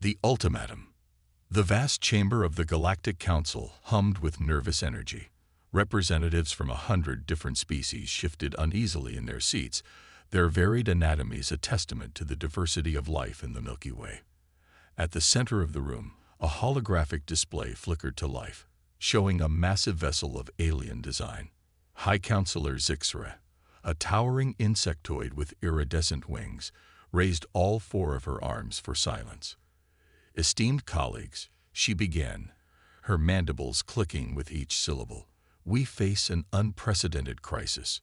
The ultimatum. The vast chamber of the Galactic Council hummed with nervous energy. Representatives from 100 different species shifted uneasily in their seats, their varied anatomies a testament to the diversity of life in the Milky Way. At the center of the room, a holographic display flickered to life, showing a massive vessel of alien design. High Counselor Zixra, a towering insectoid with iridescent wings, raised all 4 of her arms for silence. Esteemed colleagues, she began, her mandibles clicking with each syllable, we face an unprecedented crisis.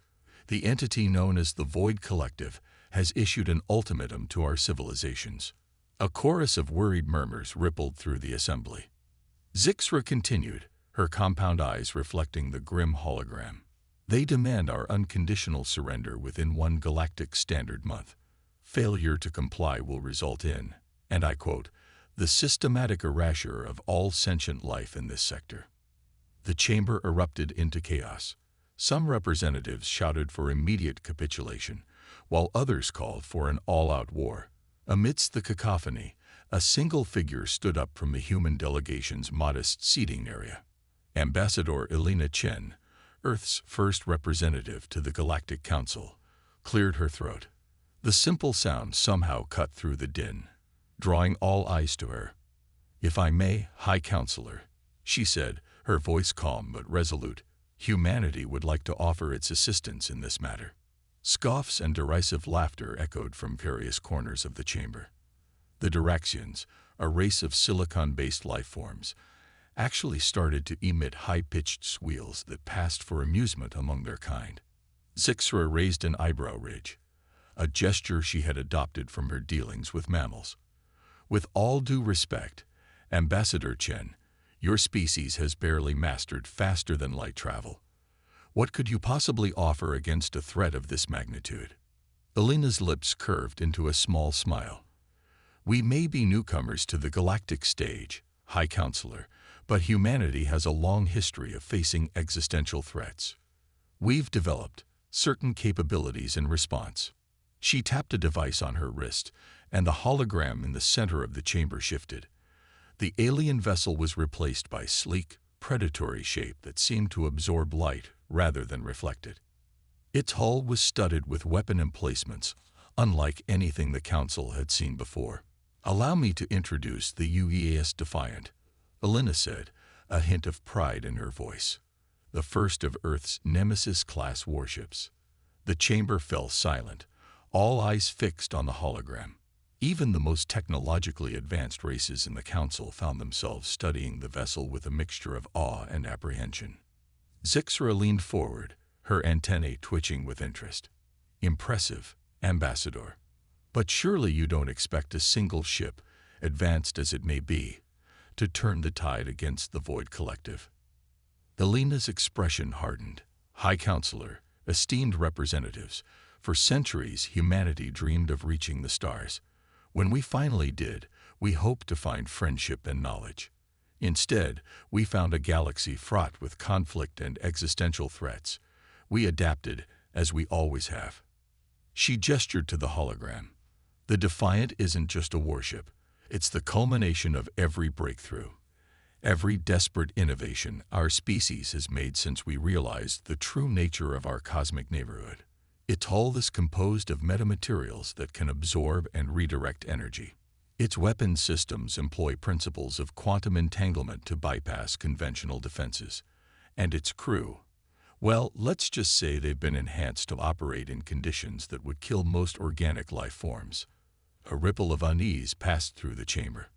The entity known as the Void Collective has issued an ultimatum to our civilizations. A chorus of worried murmurs rippled through the assembly. Zixra continued, her compound eyes reflecting the grim hologram. They demand our unconditional surrender within 1 galactic standard month. Failure to comply will result in, and I quote, the systematic erasure of all sentient life in this sector. The chamber erupted into chaos. Some representatives shouted for immediate capitulation, while others called for an all-out war. Amidst the cacophony, a single figure stood up from the human delegation's modest seating area. Ambassador Elena Chen, Earth's first representative to the Galactic Council, cleared her throat. The simple sound somehow cut through the din, drawing all eyes to her. If I may, High Counselor, she said, her voice calm but resolute, humanity would like to offer its assistance in this matter. Scoffs and derisive laughter echoed from various corners of the chamber. The Duraxians, a race of silicon-based life forms, actually started to emit high-pitched squeals that passed for amusement among their kind. Zixra raised an eyebrow ridge, a gesture she had adopted from her dealings with mammals. With all due respect, Ambassador Chen, your species has barely mastered faster-than-light travel. What could you possibly offer against a threat of this magnitude? Elena's lips curved into a small smile. We may be newcomers to the galactic stage, High Counselor, but humanity has a long history of facing existential threats. We've developed certain capabilities in response. She tapped a device on her wrist, and the hologram in the center of the chamber shifted. The alien vessel was replaced by a sleek, predatory shape that seemed to absorb light rather than reflect it. Its hull was studded with weapon emplacements, unlike anything the Council had seen before. Allow me to introduce the UEAS Defiant, Elena said, a hint of pride in her voice. The first of Earth's Nemesis-class warships. The chamber fell silent, all eyes fixed on the hologram. Even the most technologically advanced races in the Council found themselves studying the vessel with a mixture of awe and apprehension. Zixra leaned forward, her antennae twitching with interest. Impressive, Ambassador. But surely you don't expect a single ship, advanced as it may be, to turn the tide against the Void Collective. Elena's expression hardened. High Counselor, esteemed representatives, for centuries humanity dreamed of reaching the stars. When we finally did, we hoped to find friendship and knowledge. Instead, we found a galaxy fraught with conflict and existential threats. We adapted, as we always have. She gestured to the hologram. The Defiant isn't just a warship. It's the culmination of every breakthrough, every desperate innovation our species has made since we realized the true nature of our cosmic neighborhood. Its hull is composed of metamaterials that can absorb and redirect energy. Its weapon systems employ principles of quantum entanglement to bypass conventional defenses. And its crew, well, let's just say they've been enhanced to operate in conditions that would kill most organic life forms. A ripple of unease passed through the chamber.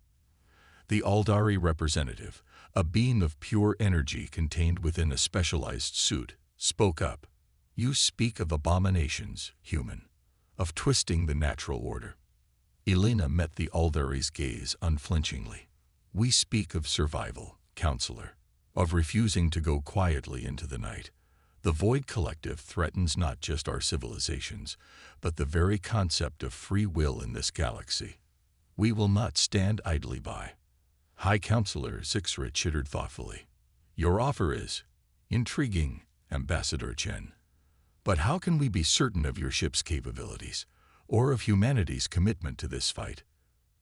The Aldari representative, a being of pure energy contained within a specialized suit, spoke up. You speak of abominations, human, of twisting the natural order. Elena met the Aldari's gaze unflinchingly. We speak of survival, Counselor, of refusing to go quietly into the night. The Void Collective threatens not just our civilizations, but the very concept of free will in this galaxy. We will not stand idly by. High Counselor Zixra chittered thoughtfully. Your offer is intriguing, Ambassador Chen. But how can we be certain of your ship's capabilities, or of humanity's commitment to this fight?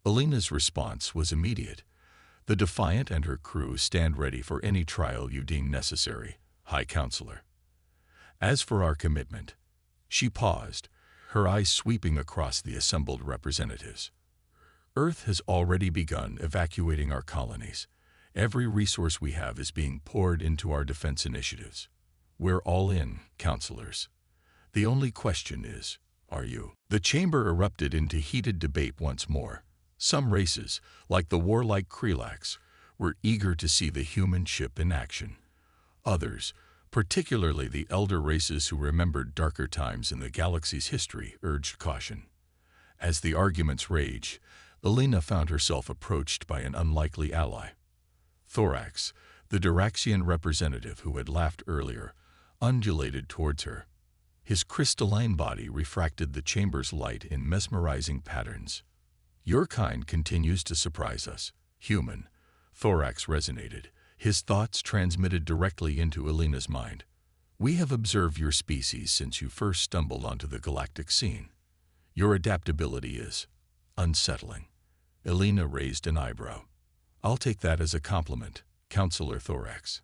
Alina's response was immediate. The Defiant and her crew stand ready for any trial you deem necessary, High Counselor. As for our commitment, she paused, her eyes sweeping across the assembled representatives. Earth has already begun evacuating our colonies. Every resource we have is being poured into our defense initiatives. We're all in, counselors. The only question is, are you? The chamber erupted into heated debate once more. Some races, like the warlike Krelax, were eager to see the human ship in action. Others, particularly the elder races who remembered darker times in the galaxy's history, urged caution. As the arguments raged, Alina found herself approached by an unlikely ally. Thorax, the Diraxian representative who had laughed earlier, undulated towards her. His crystalline body refracted the chamber's light in mesmerizing patterns. Your kind continues to surprise us, human, Thorax resonated, his thoughts transmitted directly into Alina's mind. We have observed your species since you first stumbled onto the galactic scene. Your adaptability is unsettling. Alina raised an eyebrow. I'll take that as a compliment, Counselor Thorax.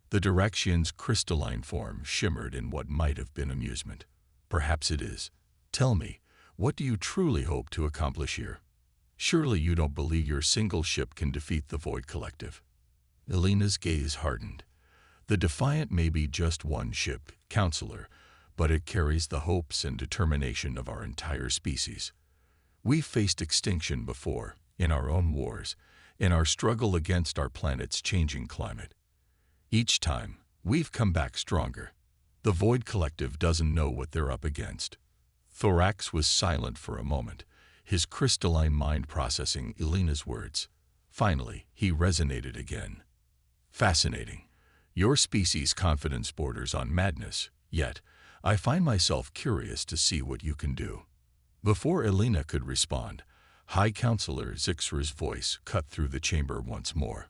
The Diraxian's crystalline form shimmered in what might have been amusement. Perhaps it is. Tell me, what do you truly hope to accomplish here? Surely you don't believe your single ship can defeat the Void Collective. Alina's gaze hardened. The Defiant may be just one ship, Counselor, but it carries the hopes and determination of our entire species. We've faced extinction before, in our own wars, in our struggle against our planet's changing climate. Each time, we've come back stronger. The Void Collective doesn't know what they're up against. Thorax was silent for a moment, his crystalline mind processing Alina's words. Finally, he resonated again. Fascinating. Your species' confidence borders on madness, yet I find myself curious to see what you can do. Before Alina could respond, High Counselor Zixra's voice cut through the chamber once more.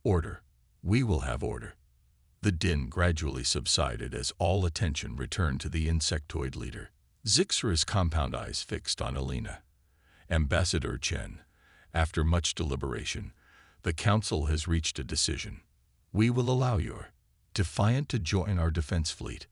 Order. We will have order. The din gradually subsided as all attention returned to the insectoid leader. Zixra's compound eyes fixed on Alina. Ambassador Chen, after much deliberation, the Council has reached a decision. We will allow your Defiant to join our defense fleet.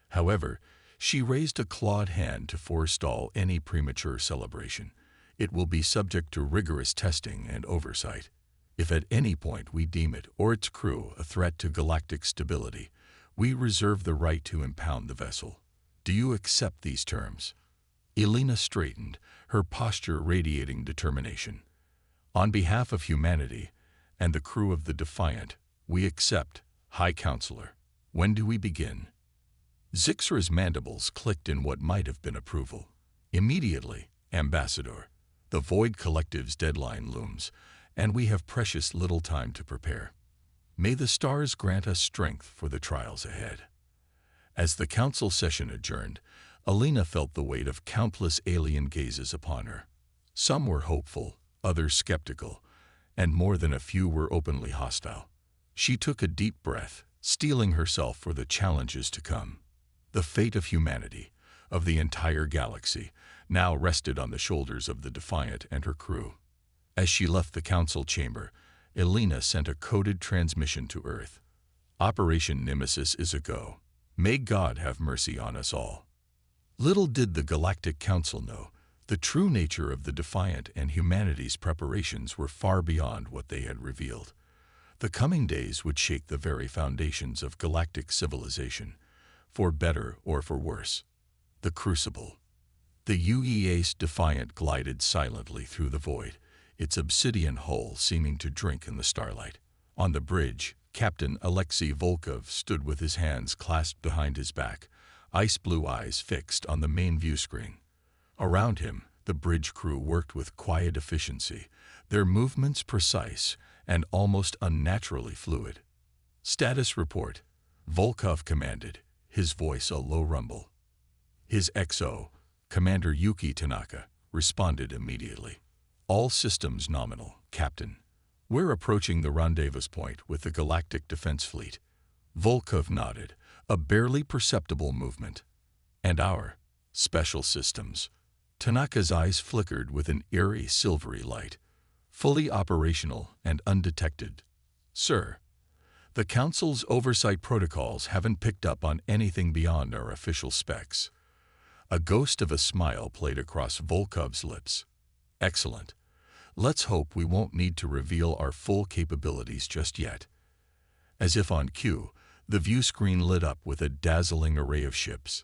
However, she raised a clawed hand to forestall any premature celebration. It will be subject to rigorous testing and oversight. If at any point we deem it or its crew a threat to galactic stability, we reserve the right to impound the vessel. Do you accept these terms? Alina straightened, her posture radiating determination. On behalf of humanity and the crew of the Defiant, we accept, High Counselor. When do we begin? Zixra's mandibles clicked in what might have been approval. Immediately, Ambassador. The Void Collective's deadline looms, and we have precious little time to prepare. May the stars grant us strength for the trials ahead. As the council session adjourned, Alina felt the weight of countless alien gazes upon her. Some were hopeful, others skeptical, and more than a few were openly hostile. She took a deep breath, steeling herself for the challenges to come. The fate of humanity, of the entire galaxy, now rested on the shoulders of the Defiant and her crew. As she left the council chamber, Alina sent a coded transmission to Earth. Operation Nemesis is a go. May God have mercy on us all. Little did the Galactic Council know, the true nature of the Defiant and humanity's preparations were far beyond what they had revealed. The coming days would shake the very foundations of galactic civilization, for better or for worse. The Crucible. The UEA's Defiant glided silently through the void, its obsidian hull seeming to drink in the starlight. On the bridge, Captain Alexei Volkov stood with his hands clasped behind his back, ice-blue eyes fixed on the main view screen. Around him, the bridge crew worked with quiet efficiency, their movements precise and almost unnaturally fluid. Status report, Volkov commanded, his voice a low rumble. His XO, Commander Yuki Tanaka, responded immediately. All systems nominal, Captain. We're approaching the rendezvous point with the Galactic Defense Fleet. Volkov nodded, a barely perceptible movement. And our special systems. Tanaka's eyes flickered with an eerie silvery light. Fully operational and undetected. Sir, the Council's oversight protocols haven't picked up on anything beyond our official specs. A ghost of a smile played across Volkov's lips. Excellent. Let's hope we won't need to reveal our full capabilities just yet. As if on cue, the view screen lit up with a dazzling array of ships.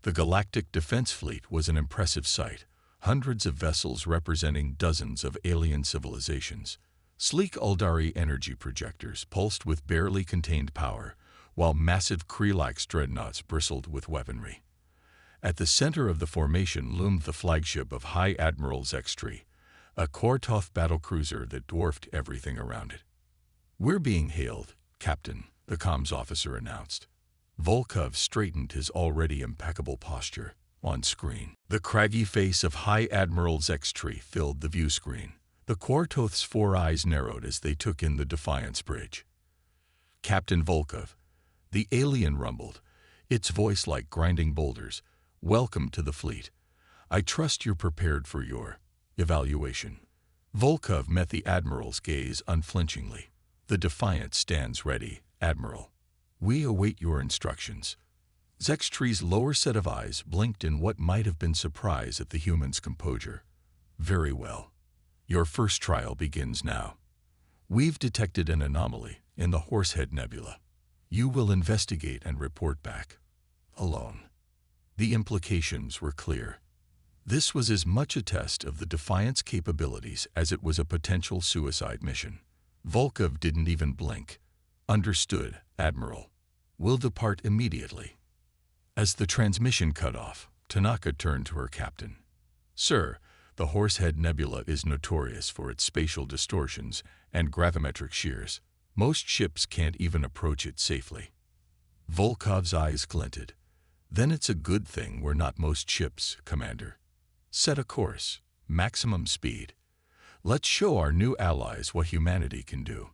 The Galactic Defense Fleet was an impressive sight, hundreds of vessels representing dozens of alien civilizations. Sleek Uldari energy projectors pulsed with barely contained power, while massive Krelax dreadnoughts bristled with weaponry. At the center of the formation loomed the flagship of High Admiral Zextree, a Kortoth battlecruiser that dwarfed everything around it. "We're being hailed, Captain," the comms officer announced. Volkov straightened his already impeccable posture. On screen, the craggy face of High Admiral Zextree filled the view screen. The Kortoth's 4 eyes narrowed as they took in the Defiance bridge. "Captain Volkov," the alien rumbled, its voice like grinding boulders, "welcome to the fleet. I trust you're prepared for your evaluation." Volkov met the Admiral's gaze unflinchingly. "The Defiance stands ready, Admiral. We await your instructions." Zextree's lower set of eyes blinked in what might have been surprise at the human's composure. "Very well. Your first trial begins now. We've detected an anomaly in the Horsehead Nebula. You will investigate and report back. Alone." The implications were clear. This was as much a test of the Defiance capabilities as it was a potential suicide mission. Volkov didn't even blink. "Understood, Admiral. We'll depart immediately." As the transmission cut off, Tanaka turned to her captain. "Sir, the Horsehead Nebula is notorious for its spatial distortions and gravimetric shears. Most ships can't even approach it safely." Volkov's eyes glinted. "Then it's a good thing we're not most ships, Commander. Set a course, maximum speed. Let's show our new allies what humanity can do."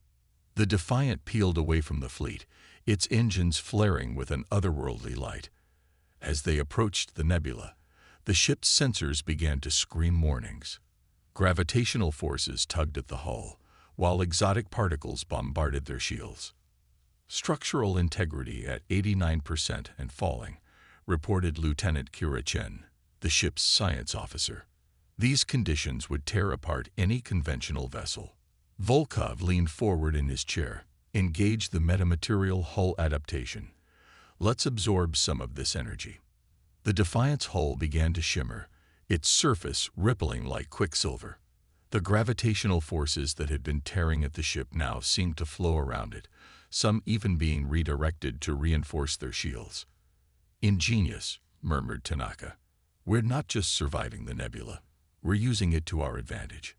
The Defiant peeled away from the fleet, its engines flaring with an otherworldly light. As they approached the nebula, the ship's sensors began to scream warnings. Gravitational forces tugged at the hull, while exotic particles bombarded their shields. "Structural integrity at 89% and falling," reported Lieutenant Kira Chen, the ship's science officer. These conditions would tear apart any conventional vessel. Volkov leaned forward in his chair. "Engage the metamaterial hull adaptation. Let's absorb some of this energy." The Defiant's hull began to shimmer, its surface rippling like quicksilver. The gravitational forces that had been tearing at the ship now seemed to flow around it, some even being redirected to reinforce their shields. "Ingenious," murmured Tanaka. "We're not just surviving the nebula. We're using it to our advantage."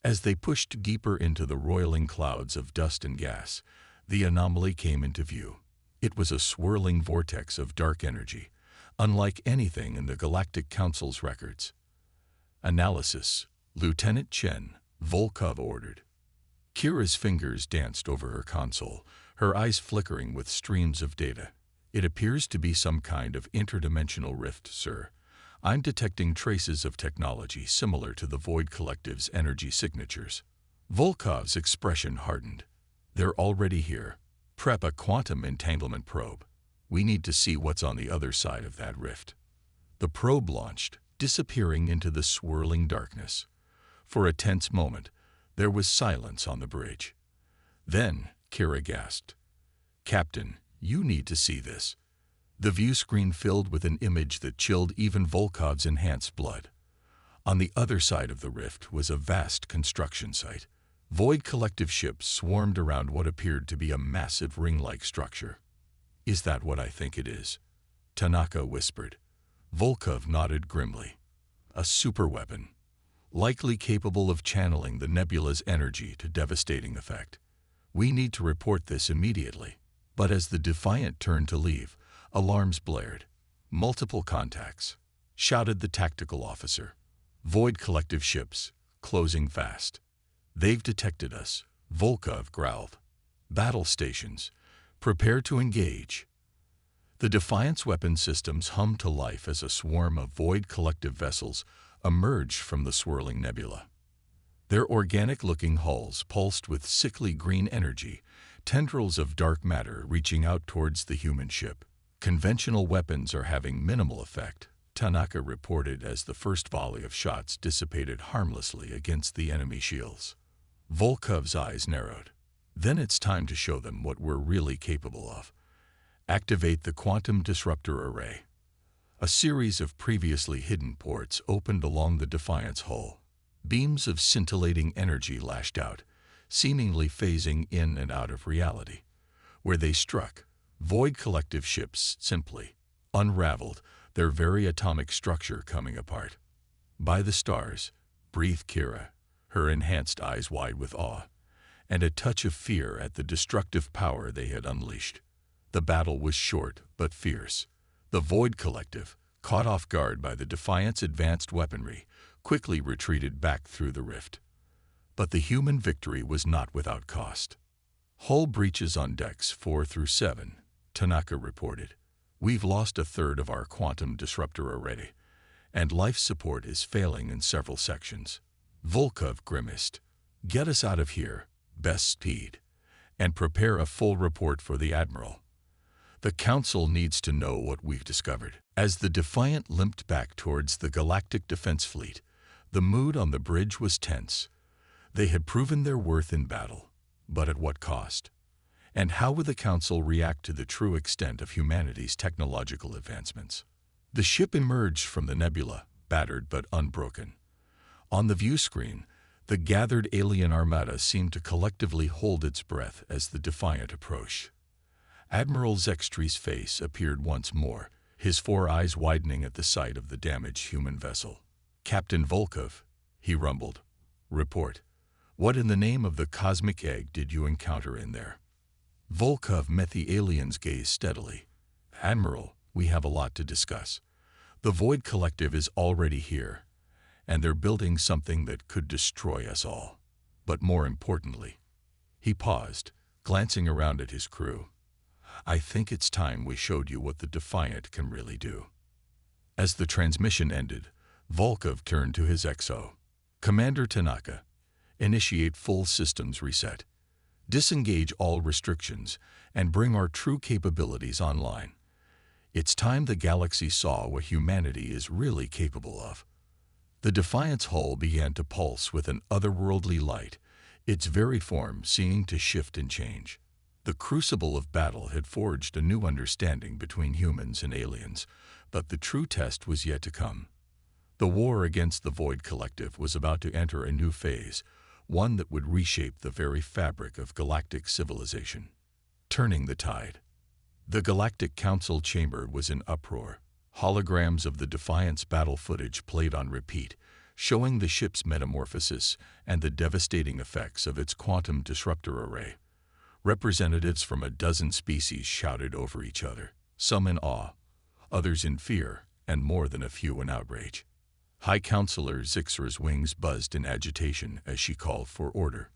As they pushed deeper into the roiling clouds of dust and gas, the anomaly came into view. It was a swirling vortex of dark energy, unlike anything in the Galactic Council's records. "Analysis, Lieutenant Chen," Volkov ordered. Kira's fingers danced over her console, her eyes flickering with streams of data. "It appears to be some kind of interdimensional rift, sir. I'm detecting traces of technology similar to the Void Collective's energy signatures." Volkov's expression hardened. "They're already here. Prep a quantum entanglement probe. We need to see what's on the other side of that rift." The probe launched, disappearing into the swirling darkness. For a tense moment, there was silence on the bridge. Then, Kira gasped, "Captain, you need to see this." The view screen filled with an image that chilled even Volkov's enhanced blood. On the other side of the rift was a vast construction site. Void Collective ships swarmed around what appeared to be a massive ring-like structure. "Is that what I think it is?" Tanaka whispered. Volkov nodded grimly. "A superweapon, likely capable of channeling the nebula's energy to devastating effect. We need to report this immediately." But as the Defiant turned to leave, alarms blared. "Multiple contacts," shouted the tactical officer. "Void Collective ships, closing fast." "They've detected us," Volkov growled. "Battle stations, prepare to engage." The Defiant's weapon systems hummed to life as a swarm of void collective vessels emerged from the swirling nebula. Their organic-looking hulls pulsed with sickly green energy, tendrils of dark matter reaching out towards the human ship. Conventional weapons are having minimal effect, Tanaka reported as the first volley of shots dissipated harmlessly against the enemy shields. Volkov's eyes narrowed. Then it's time to show them what we're really capable of. Activate the quantum disruptor array. A series of previously hidden ports opened along the Defiant's hull. Beams of scintillating energy lashed out, seemingly phasing in and out of reality. Where they struck, void collective ships simply unraveled, their very atomic structure coming apart. By the stars, breathed Kira, her enhanced eyes wide with awe, and a touch of fear at the destructive power they had unleashed. The battle was short but fierce. The Void Collective, caught off guard by the Defiant's advanced weaponry, quickly retreated back through the rift. But the human victory was not without cost. Hull breaches on decks 4 through 7, Tanaka reported. We've lost a third of our quantum disruptor already, and life support is failing in several sections. Volkov grimaced. Get us out of here, best speed, and prepare a full report for the Admiral. The Council needs to know what we've discovered. As the Defiant limped back towards the Galactic Defense Fleet, the mood on the bridge was tense. They had proven their worth in battle, but at what cost? And how would the Council react to the true extent of humanity's technological advancements? The ship emerged from the nebula, battered but unbroken. On the view screen, the gathered alien armada seemed to collectively hold its breath as the Defiant approached. Admiral Zextre's face appeared once more, his 4 eyes widening at the sight of the damaged human vessel. Captain Volkov, he rumbled. Report. What in the name of the cosmic egg did you encounter in there? Volkov met the alien's gaze steadily. Admiral, we have a lot to discuss. The Void Collective is already here, and they're building something that could destroy us all. But more importantly, he paused, glancing around at his crew. I think it's time we showed you what the Defiant can really do. As the transmission ended, Volkov turned to his XO. Commander Tanaka, initiate full systems reset. Disengage all restrictions and bring our true capabilities online. It's time the galaxy saw what humanity is really capable of. The Defiant's hull began to pulse with an otherworldly light, its very form seeming to shift and change. The crucible of battle had forged a new understanding between humans and aliens, but the true test was yet to come. The war against the Void Collective was about to enter a new phase, one that would reshape the very fabric of galactic civilization. Turning the tide. The Galactic Council chamber was in uproar. Holograms of the Defiant's battle footage played on repeat, showing the ship's metamorphosis and the devastating effects of its quantum disruptor array. Representatives from a dozen species shouted over each other, some in awe, others in fear, and more than a few in outrage. High Counselor Zixra's wings buzzed in agitation as she called for order.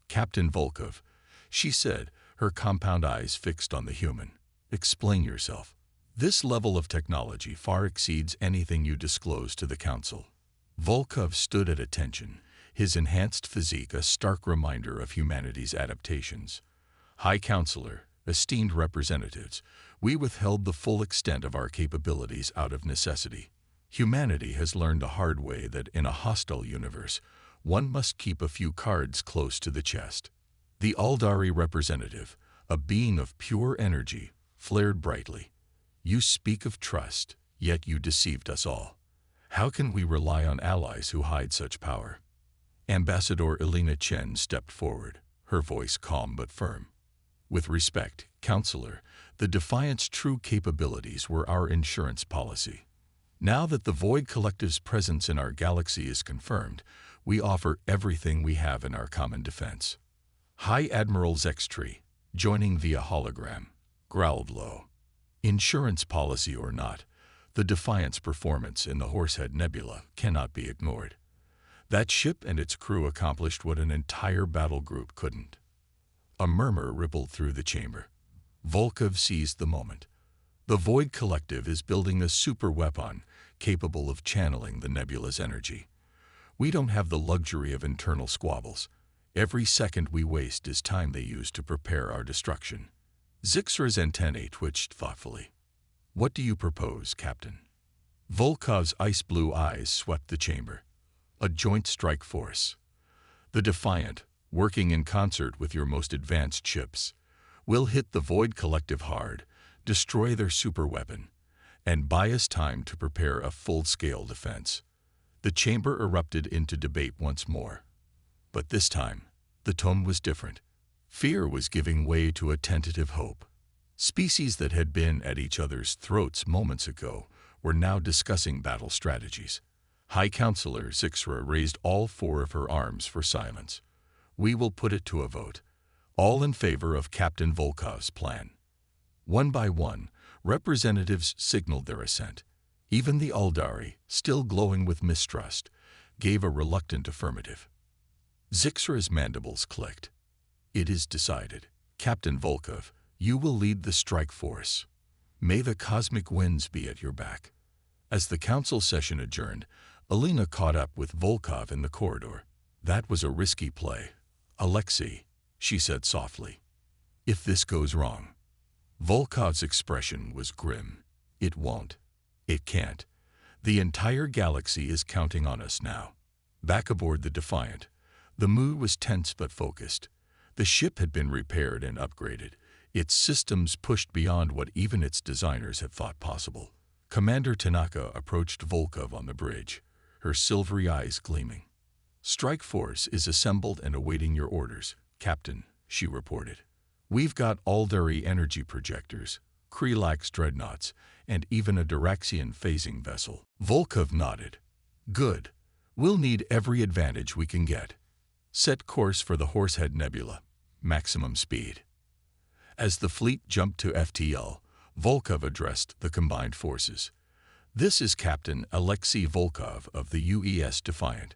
Captain Volkov, she said, her compound eyes fixed on the human. Explain yourself. This level of technology far exceeds anything you disclose to the Council. Volkov stood at attention, his enhanced physique a stark reminder of humanity's adaptations. High Counselor, esteemed representatives, we withheld the full extent of our capabilities out of necessity. Humanity has learned the hard way that in a hostile universe, one must keep a few cards close to the chest. The Aldari representative, a being of pure energy, flared brightly. You speak of trust, yet you deceived us all. How can we rely on allies who hide such power? Ambassador Elena Chen stepped forward, her voice calm but firm. With respect, Counselor, the Defiant's true capabilities were our insurance policy. Now that the Void Collective's presence in our galaxy is confirmed, we offer everything we have in our common defense. High Admiral Zextre, joining via hologram, growled low. Insurance policy or not, the Defiant's performance in the Horsehead Nebula cannot be ignored. That ship and its crew accomplished what an entire battle group couldn't. A murmur rippled through the chamber. Volkov seized the moment. The Void Collective is building a super weapon capable of channeling the nebula's energy. We don't have the luxury of internal squabbles. Every second we waste is time they use to prepare our destruction. Zixra's antennae twitched thoughtfully. What do you propose, Captain? Volkov's ice-blue eyes swept the chamber. A joint strike force. The Defiant, working in concert with your most advanced ships, will hit the Void Collective hard, destroy their superweapon, and buy us time to prepare a full-scale defense. The chamber erupted into debate once more. But this time, the tone was different. Fear was giving way to a tentative hope. Species that had been at each other's throats moments ago were now discussing battle strategies. High Counselor Zixra raised all four of her arms for silence. We will put it to a vote. All in favor of Captain Volkov's plan. One by one, representatives signaled their assent. Even the Aldari, still glowing with mistrust, gave a reluctant affirmative. Zixra's mandibles clicked. It is decided. Captain Volkov, you will lead the strike force. May the cosmic winds be at your back. As the council session adjourned, Alina caught up with Volkov in the corridor. That was a risky play. Alexei, she said softly. If this goes wrong. Volkov's expression was grim. It won't. It can't. The entire galaxy is counting on us now. Back aboard the Defiant, the mood was tense but focused. The ship had been repaired and upgraded, its systems pushed beyond what even its designers had thought possible. Commander Tanaka approached Volkov on the bridge, her silvery eyes gleaming. Strike Force is assembled and awaiting your orders, Captain, she reported. We've got Aldari energy projectors, Krelax dreadnoughts, and even a Diraxian phasing vessel. Volkov nodded. Good. We'll need every advantage we can get. Set course for the Horsehead Nebula. Maximum speed. As the fleet jumped to FTL, Volkov addressed the combined forces. This is Captain Alexei Volkov of the UES Defiant.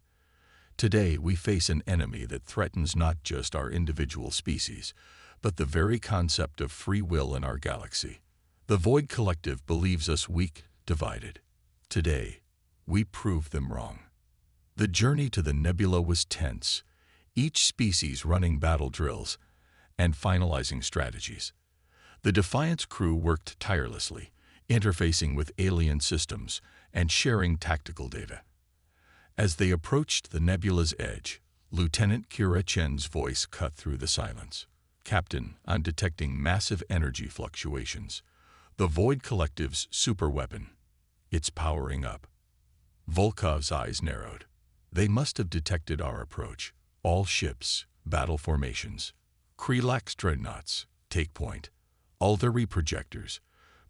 Today we face an enemy that threatens not just our individual species, but the very concept of free will in our galaxy. The Void Collective believes us weak, divided. Today, we prove them wrong. The journey to the nebula was tense, each species running battle drills and finalizing strategies. The Defiant's crew worked tirelessly, interfacing with alien systems and sharing tactical data. As they approached the nebula's edge, Lieutenant Kira Chen's voice cut through the silence. Captain, I'm detecting massive energy fluctuations. The Void Collective's superweapon. It's powering up. Volkov's eyes narrowed. They must have detected our approach. All ships, battle formations. Krelax dreadnoughts, take point. Aldari projectors,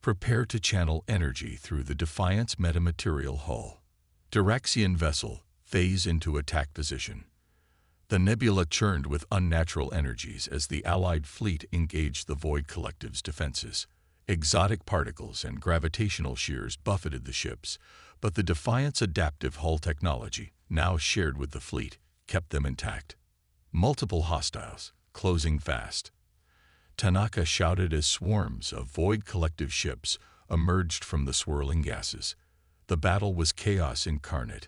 prepare to channel energy through the Defiant's metamaterial hull. Diraxian vessel, phase into attack position. The nebula churned with unnatural energies as the Allied fleet engaged the Void Collective's defenses. Exotic particles and gravitational shears buffeted the ships, but the Defiant's adaptive hull technology, now shared with the fleet, kept them intact. Multiple hostiles, closing fast. Tanaka shouted as swarms of Void Collective ships emerged from the swirling gases. The battle was chaos incarnate.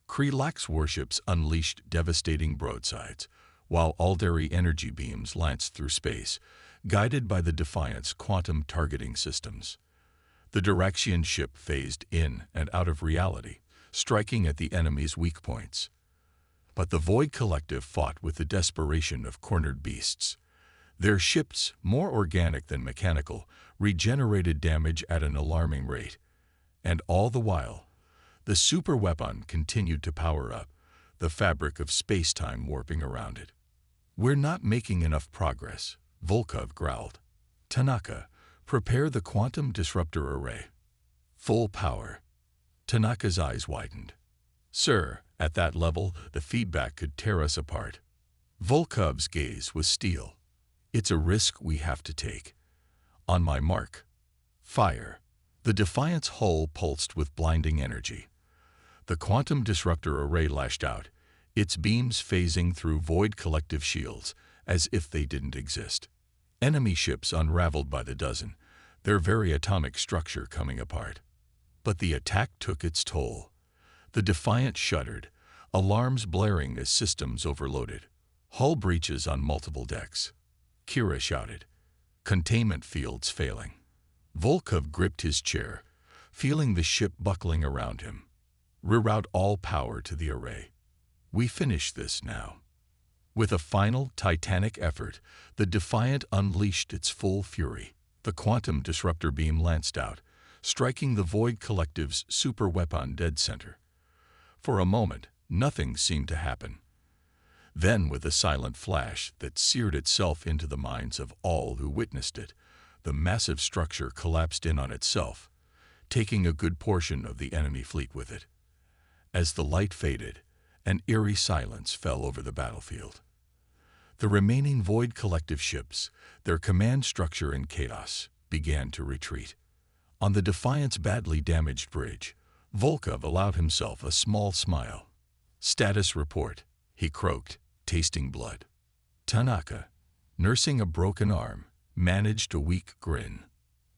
Krelax warships unleashed devastating broadsides, while Aldari energy beams lanced through space, guided by the Defiant's quantum targeting systems. The Diraxian ship phased in and out of reality, striking at the enemy's weak points. But the Void Collective fought with the desperation of cornered beasts. Their ships, more organic than mechanical, regenerated damage at an alarming rate. And all the while, the superweapon continued to power up, the fabric of space-time warping around it. We're not making enough progress, Volkov growled. Tanaka, prepare the quantum disruptor array. Full power. Tanaka's eyes widened. Sir, at that level, the feedback could tear us apart. Volkov's gaze was steel. It's a risk we have to take. On my mark. Fire. The Defiant's hull pulsed with blinding energy. The quantum disruptor array lashed out, its beams phasing through Void Collective shields as if they didn't exist. Enemy ships unraveled by the dozen, their very atomic structure coming apart. But the attack took its toll. The Defiant shuddered, alarms blaring as systems overloaded, hull breaches on multiple decks. Kira shouted, containment fields failing. Volkov gripped his chair, feeling the ship buckling around him. Reroute all power to the array. We finish this now. With a final titanic effort, the Defiant unleashed its full fury. The quantum disruptor beam lanced out, striking the Void Collective's super weapon dead center. For a moment, nothing seemed to happen. Then, with a silent flash that seared itself into the minds of all who witnessed it, the massive structure collapsed in on itself, taking a good portion of the enemy fleet with it. As the light faded, an eerie silence fell over the battlefield. The remaining Void Collective ships, their command structure in chaos, began to retreat. On the Defiant's badly damaged bridge, Volkov allowed himself a small smile. Status report, he croaked, tasting blood. Tanaka, nursing a broken arm, managed a weak grin.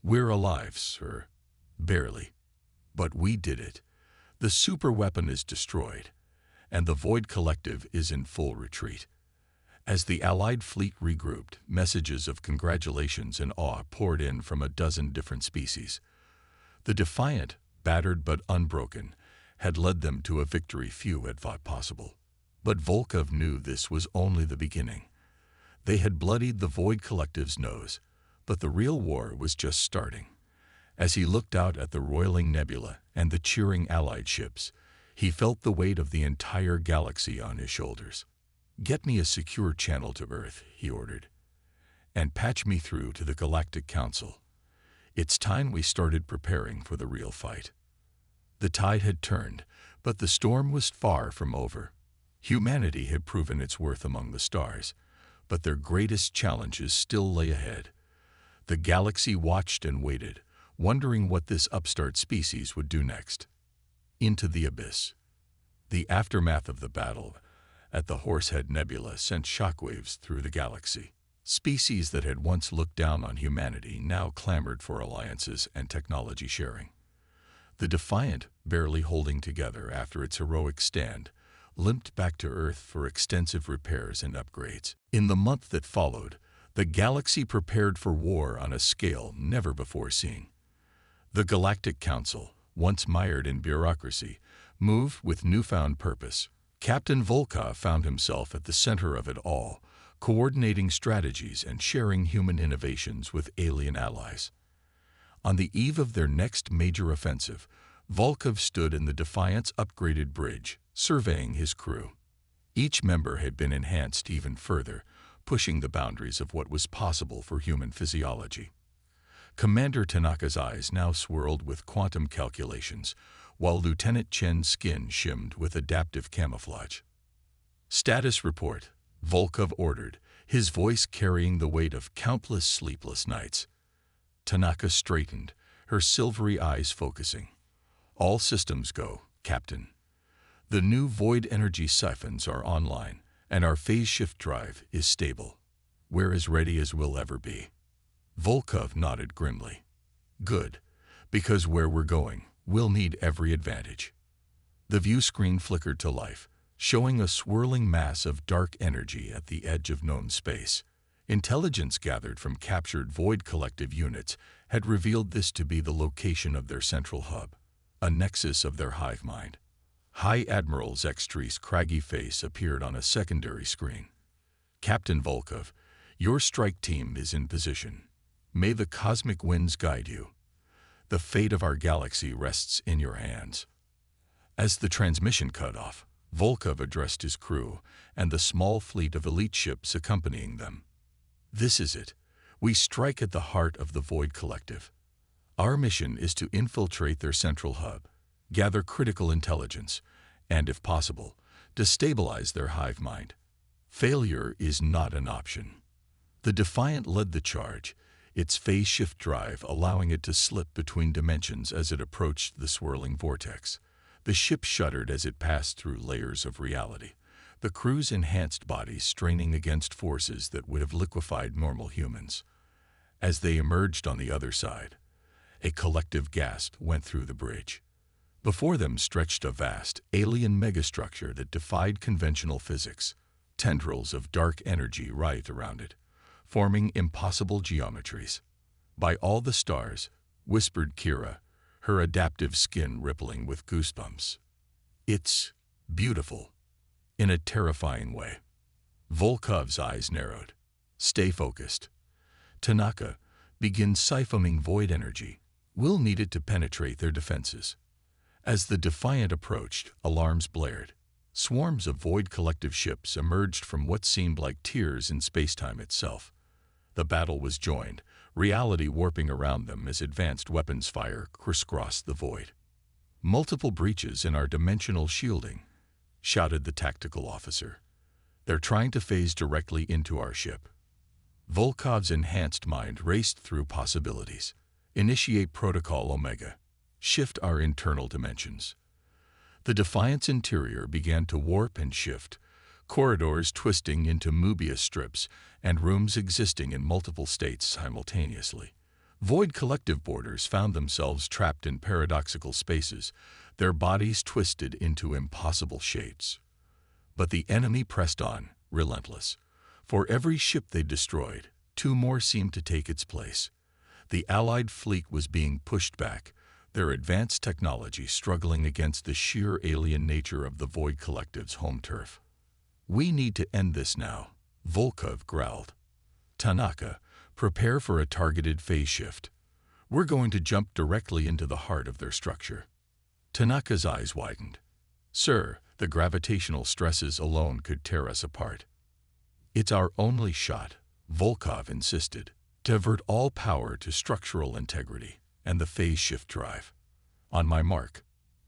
We're alive, sir. Barely. But we did it. The super weapon is destroyed, and the Void Collective is in full retreat. As the Allied fleet regrouped, messages of congratulations and awe poured in from a dozen different species. The Defiant, battered but unbroken, had led them to a victory few had thought possible. But Volkov knew this was only the beginning. They had bloodied the Void Collective's nose, but the real war was just starting. As he looked out at the roiling nebula and the cheering Allied ships, he felt the weight of the entire galaxy on his shoulders. Get me a secure channel to Earth, he ordered, and patch me through to the Galactic Council. It's time we started preparing for the real fight. The tide had turned, but the storm was far from over. Humanity had proven its worth among the stars, but their greatest challenges still lay ahead. The galaxy watched and waited, wondering what this upstart species would do next. Into the abyss. The aftermath of the battle at the Horsehead Nebula sent shockwaves through the galaxy. Species that had once looked down on humanity now clamored for alliances and technology sharing. The Defiant, barely holding together after its heroic stand, limped back to Earth for extensive repairs and upgrades. In the month that followed, the galaxy prepared for war on a scale never before seen. The Galactic Council, once mired in bureaucracy, moved with newfound purpose. Captain Volkov found himself at the center of it all, coordinating strategies and sharing human innovations with alien allies. On the eve of their next major offensive, Volkov stood in the Defiant's upgraded bridge, surveying his crew. Each member had been enhanced even further, pushing the boundaries of what was possible for human physiology. Commander Tanaka's eyes now swirled with quantum calculations, while Lieutenant Chen's skin shimmed with adaptive camouflage. Status report, Volkov ordered, his voice carrying the weight of countless sleepless nights. Tanaka straightened, her silvery eyes focusing. All systems go, Captain. The new void energy siphons are online, and our phase shift drive is stable. We're as ready as we'll ever be. Volkov nodded grimly. Good, because where we're going, we'll need every advantage. The view screen flickered to life, showing a swirling mass of dark energy at the edge of known space. Intelligence gathered from captured Void Collective units had revealed this to be the location of their central hub, a nexus of their hive mind. High Admiral Zextree's craggy face appeared on a secondary screen. Captain Volkov, your strike team is in position. May the cosmic winds guide you. The fate of our galaxy rests in your hands. As the transmission cut off, Volkov addressed his crew and the small fleet of elite ships accompanying them. This is it. We strike at the heart of the Void Collective. Our mission is to infiltrate their central hub, gather critical intelligence, and, if possible, destabilize their hive mind. Failure is not an option. The Defiant led the charge, its phase shift drive allowing it to slip between dimensions as it approached the swirling vortex. The ship shuddered as it passed through layers of reality, the crew's enhanced bodies straining against forces that would have liquefied normal humans. As they emerged on the other side, a collective gasp went through the bridge. Before them stretched a vast, alien megastructure that defied conventional physics, tendrils of dark energy right around it, forming impossible geometries. "By all the stars," whispered Kira, her adaptive skin rippling with goosebumps. "It's beautiful, in a terrifying way." Volkov's eyes narrowed. "Stay focused. Tanaka, begin siphoning void energy. We'll need it to penetrate their defenses." As the Defiant approached, alarms blared. Swarms of void collective ships emerged from what seemed like tears in spacetime itself. The battle was joined, reality warping around them as advanced weapons fire crisscrossed the void. "Multiple breaches in our dimensional shielding," shouted the tactical officer. "They're trying to phase directly into our ship." Volkov's enhanced mind raced through possibilities. Initiate Protocol Omega. Shift our internal dimensions. The Defiant's interior began to warp and shift, corridors twisting into Mobius strips and rooms existing in multiple states simultaneously. Void collective boarders found themselves trapped in paradoxical spaces, their bodies twisted into impossible shapes. But the enemy pressed on, relentless. For every ship they destroyed, two more seemed to take its place. The Allied fleet was being pushed back, their advanced technology struggling against the sheer alien nature of the Void Collective's home turf. "We need to end this now," Volkov growled. "Tanaka, prepare for a targeted phase shift. We're going to jump directly into the heart of their structure." Tanaka's eyes widened. "Sir, the gravitational stresses alone could tear us apart." "It's our only shot," Volkov insisted. "Divert all power to structural integrity and the phase shift drive. On my mark.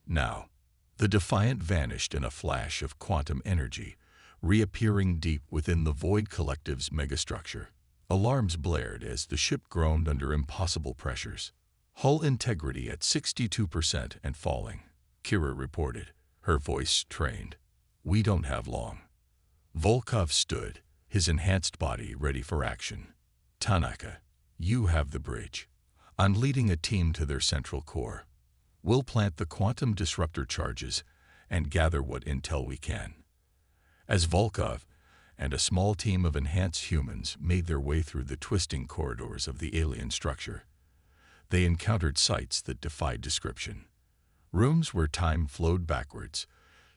Now." The Defiant vanished in a flash of quantum energy, reappearing deep within the Void Collective's megastructure. Alarms blared as the ship groaned under impossible pressures. "Hull integrity at 62% and falling," Kira reported, her voice strained. "We don't have long." Volkov stood, his enhanced body ready for action. "Tanaka, you have the bridge. I'm leading a team to their central core. We'll plant the quantum disruptor charges and gather what intel we can." As Volkov and a small team of enhanced humans made their way through the twisting corridors of the alien structure, they encountered sights that defied description. Rooms where time flowed backwards,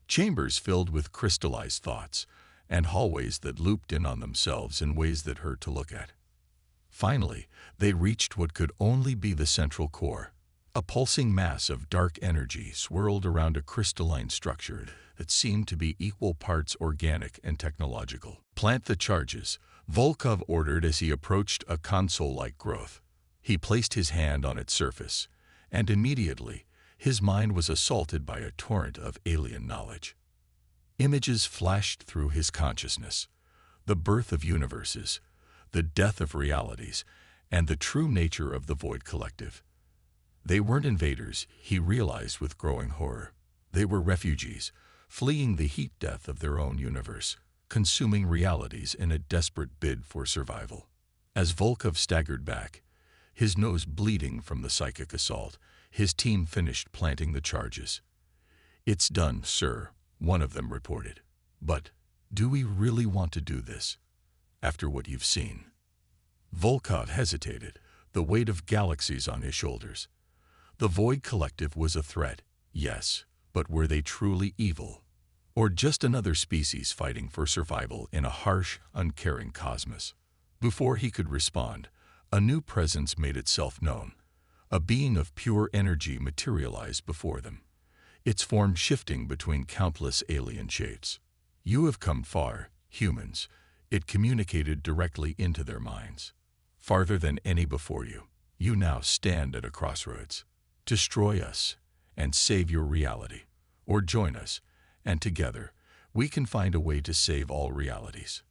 chambers filled with crystallized thoughts, and hallways that looped in on themselves in ways that hurt to look at. Finally, they reached what could only be the central core. A pulsing mass of dark energy swirled around a crystalline structure that seemed to be equal parts organic and technological. "Plant the charges," Volkov ordered as he approached a console-like growth. He placed his hand on its surface, and immediately, his mind was assaulted by a torrent of alien knowledge. Images flashed through his consciousness. The birth of universes, the death of realities, and the true nature of the Void Collective. They weren't invaders, he realized with growing horror. They were refugees, fleeing the heat death of their own universe, consuming realities in a desperate bid for survival. As Volkov staggered back, his nose bleeding from the psychic assault, his team finished planting the charges. "It's done, sir," one of them reported. "But do we really want to do this, after what you've seen?" Volkov hesitated, the weight of galaxies on his shoulders. The Void Collective was a threat, yes, but were they truly evil? Or just another species fighting for survival in a harsh, uncaring cosmos? Before he could respond, a new presence made itself known. A being of pure energy materialized before them, its form shifting between countless alien shapes. "You have come far, humans," it communicated directly into their minds. "Farther than any before you. You now stand at a crossroads. Destroy us and save your reality, or join us, and together we can find a way to save all realities."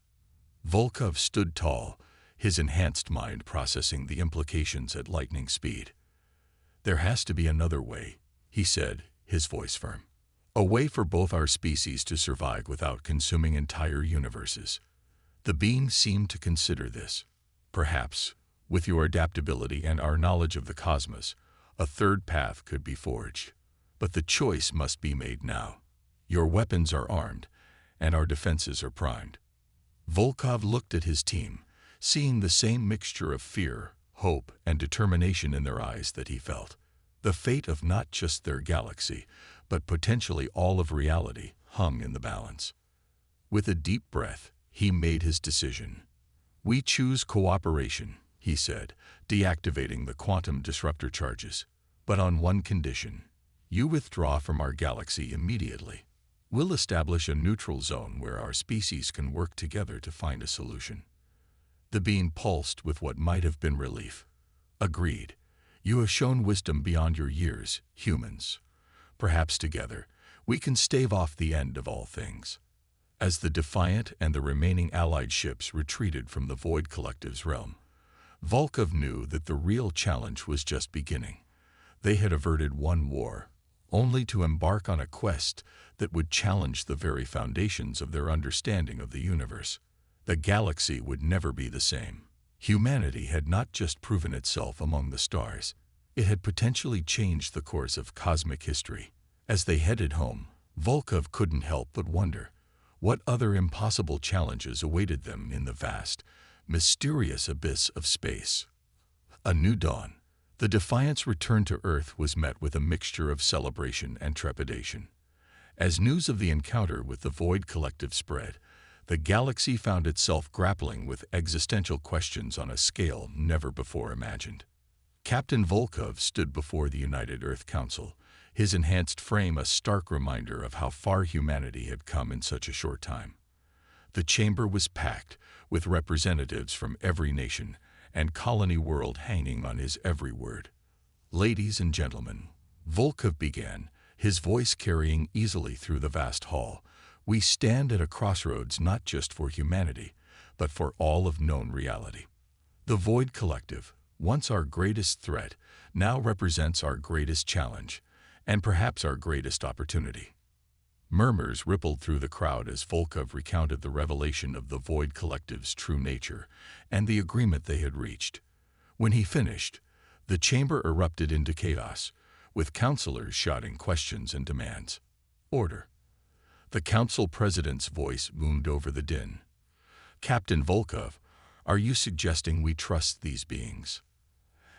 Volkov stood tall, his enhanced mind processing the implications at lightning speed. "There has to be another way," he said, his voice firm. "A way for both our species to survive without consuming entire universes." The being seemed to consider this. "Perhaps With your adaptability and our knowledge of the cosmos, a third path could be forged. But the choice must be made now. Your weapons are armed, and our defenses are primed. Volkov looked at his team, seeing the same mixture of fear, hope, and determination in their eyes that he felt. The fate of not just their galaxy, but potentially all of reality, hung in the balance. With a deep breath, he made his decision. "We choose cooperation," he said, deactivating the quantum disruptor charges. "But on one condition. You withdraw from our galaxy immediately. We'll establish a neutral zone where our species can work together to find a solution." The being pulsed with what might have been relief. "Agreed. You have shown wisdom beyond your years, humans. Perhaps together, we can stave off the end of all things." As the Defiant and the remaining Allied ships retreated from the Void Collective's realm, Volkov knew that the real challenge was just beginning. They had averted one war, only to embark on a quest that would challenge the very foundations of their understanding of the universe. The galaxy would never be the same. Humanity had not just proven itself among the stars, it had potentially changed the course of cosmic history. As they headed home, Volkov couldn't help but wonder what other impossible challenges awaited them in the vast, mysterious abyss of space. A new dawn. The Defiant's return to Earth was met with a mixture of celebration and trepidation. As news of the encounter with the Void Collective spread, the galaxy found itself grappling with existential questions on a scale never before imagined. Captain Volkov stood before the United Earth Council, his enhanced frame a stark reminder of how far humanity had come in such a short time. The chamber was packed, with representatives from every nation and colony world hanging on his every word. "Ladies and gentlemen," Volkov began, his voice carrying easily through the vast hall, "we stand at a crossroads not just for humanity, but for all of known reality. The Void Collective, once our greatest threat, now represents our greatest challenge, and perhaps our greatest opportunity." Murmurs rippled through the crowd as Volkov recounted the revelation of the Void Collective's true nature and the agreement they had reached. When he finished, the chamber erupted into chaos, with councilors shouting questions and demands. "Order." The council president's voice boomed over the din. "Captain Volkov, are you suggesting we trust these beings?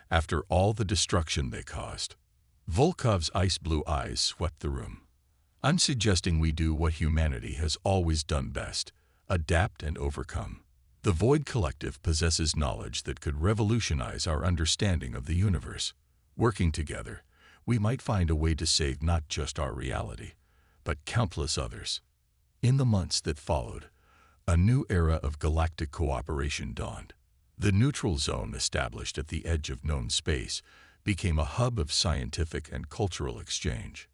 After all the destruction they caused?" Volkov's ice-blue eyes swept the room. "I'm suggesting we do what humanity has always done best, adapt and overcome. The Void Collective possesses knowledge that could revolutionize our understanding of the universe. Working together, we might find a way to save not just our reality, but countless others." In the months that followed, a new era of galactic cooperation dawned. The neutral zone established at the edge of known space became a hub of scientific and cultural exchange.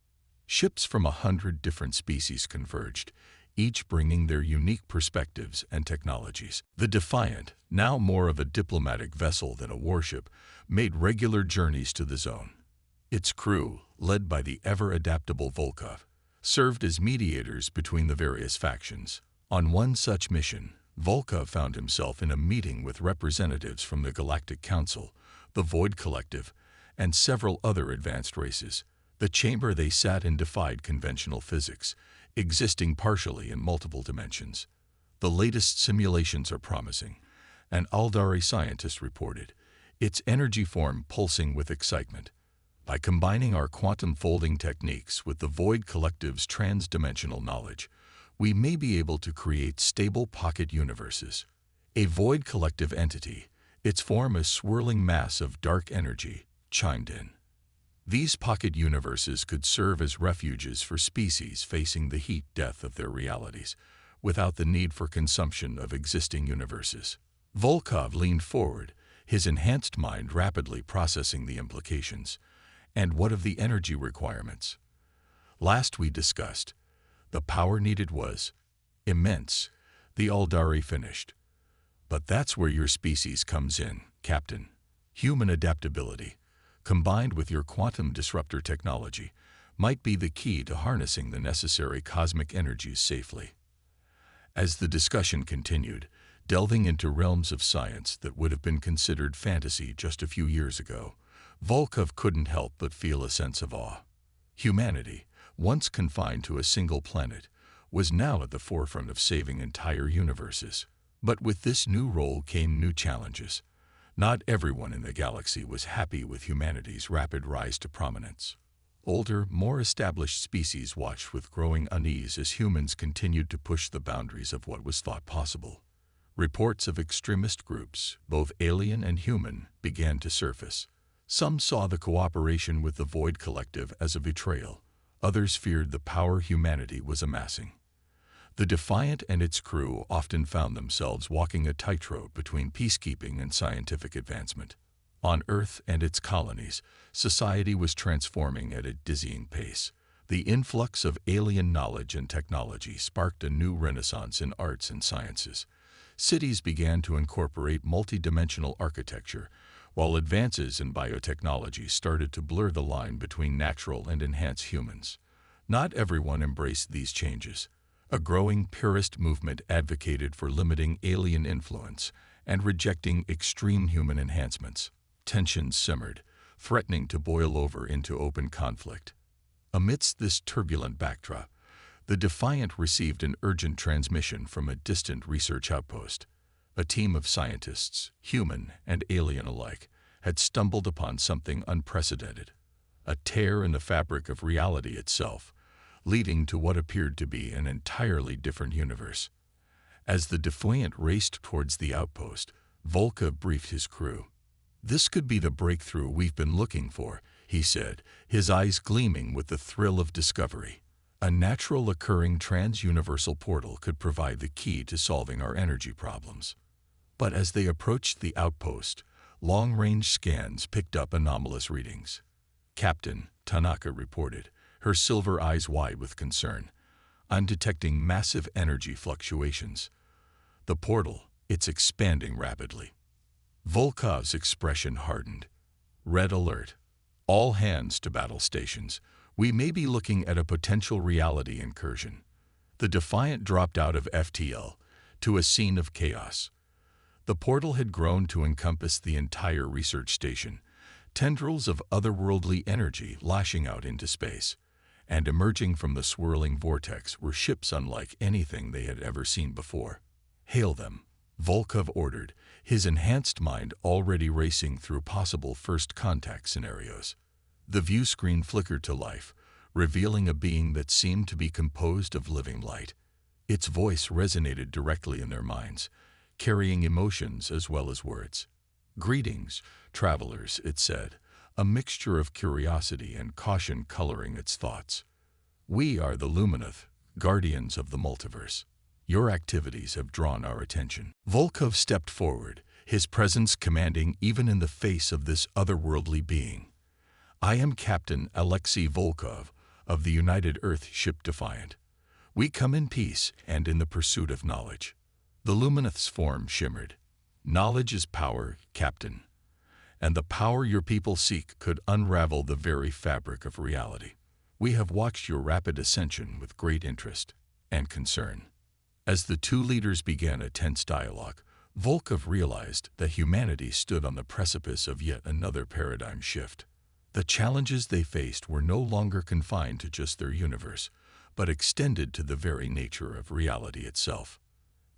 Ships from 100 different species converged, each bringing their unique perspectives and technologies. The Defiant, now more of a diplomatic vessel than a warship, made regular journeys to the zone. Its crew, led by the ever-adaptable Volkov, served as mediators between the various factions. On one such mission, Volkov found himself in a meeting with representatives from the Galactic Council, the Void Collective, and several other advanced races. The chamber they sat in defied conventional physics, existing partially in multiple dimensions. The latest simulations are promising, an Aldari scientist reported, its energy form pulsing with excitement. By combining our quantum folding techniques with the Void Collective's trans-dimensional knowledge, we may be able to create stable pocket universes. A Void Collective entity, its form a swirling mass of dark energy, chimed in. These pocket universes could serve as refuges for species facing the heat death of their realities, without the need for consumption of existing universes. Volkov leaned forward, his enhanced mind rapidly processing the implications. "And what of the energy requirements?" "Last we discussed, the power needed was immense," the Aldari finished. "But that's where your species comes in, Captain. Human adaptability, combined with your quantum disruptor technology, might be the key to harnessing the necessary cosmic energies safely." As the discussion continued, Delving into realms of science that would have been considered fantasy just a few years ago, Volkov couldn't help but feel a sense of awe. Humanity, once confined to a single planet, was now at the forefront of saving entire universes. But with this new role came new challenges. Not everyone in the galaxy was happy with humanity's rapid rise to prominence. Older, more established species watched with growing unease as humans continued to push the boundaries of what was thought possible. Reports of extremist groups, both alien and human, began to surface. Some saw the cooperation with the Void Collective as a betrayal. Others feared the power humanity was amassing. The Defiant and its crew often found themselves walking a tightrope between peacekeeping and scientific advancement. On Earth and its colonies, society was transforming at a dizzying pace. The influx of alien knowledge and technology sparked a new renaissance in arts and sciences. Cities began to incorporate multidimensional architecture, while advances in biotechnology started to blur the line between natural and enhanced humans. Not everyone embraced these changes. A growing purist movement advocated for limiting alien influence and rejecting extreme human enhancements. Tensions simmered, threatening to boil over into open conflict. Amidst this turbulent backdrop, the Defiant received an urgent transmission from a distant research outpost. A team of scientists, human and alien alike, had stumbled upon something unprecedented, a tear in the fabric of reality itself, leading to what appeared to be an entirely different universe. As the Defiant raced towards the outpost, Volkov briefed his crew. "This could be the breakthrough we've been looking for," he said, his eyes gleaming with the thrill of discovery. "A natural occurring trans-universal portal could provide the key to solving our energy problems." But as they approached the outpost, long-range scans picked up anomalous readings. "Captain," Tanaka reported, her silver eyes wide with concern, "I'm detecting massive energy fluctuations. The portal, it's expanding rapidly." Volkov's expression hardened. "Red alert. All hands to battle stations. We may be looking at a potential reality incursion." The Defiant dropped out of FTL to a scene of chaos. The portal had grown to encompass the entire research station, tendrils of otherworldly energy lashing out into space, and emerging from the swirling vortex were ships unlike anything they had ever seen before. "Hail them," Volkov ordered, his enhanced mind already racing through possible first contact scenarios. The view screen flickered to life, revealing a being that seemed to be composed of living light. Its voice resonated directly in their minds, carrying emotions as well as words. "Greetings, travelers," it said, a mixture of curiosity and caution coloring its thoughts. "We are the Lumineth, guardians of the multiverse. Your activities have drawn our attention." Volkov stepped forward, his presence commanding even in the face of this otherworldly being. "I am Captain Alexei Volkov of the United Earth ship Defiant. We come in peace and in the pursuit of knowledge." The Lumineth's form shimmered. "Knowledge is power, Captain, and the power your people seek could unravel the very fabric of reality. We have watched your rapid ascension with great interest and concern." As the two leaders began a tense dialogue, Volkov realized that humanity stood on the precipice of yet another paradigm shift. The challenges they faced were no longer confined to just their universe, but extended to the very nature of reality itself.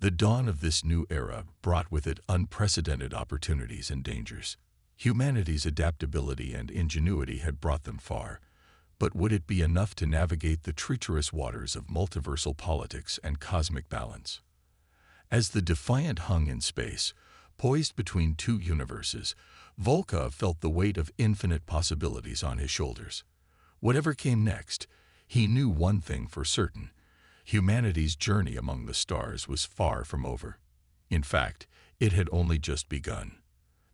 The dawn of this new era brought with it unprecedented opportunities and dangers. Humanity's adaptability and ingenuity had brought them far, but would it be enough to navigate the treacherous waters of multiversal politics and cosmic balance? As the Defiant hung in space, poised between two universes, Volkov felt the weight of infinite possibilities on his shoulders. Whatever came next, he knew one thing for certain: humanity's journey among the stars was far from over. In fact, it had only just begun.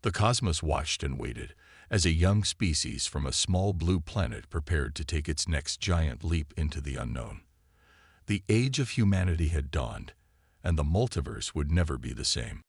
The cosmos watched and waited, as a young species from a small blue planet prepared to take its next giant leap into the unknown. The age of humanity had dawned, and the multiverse would never be the same.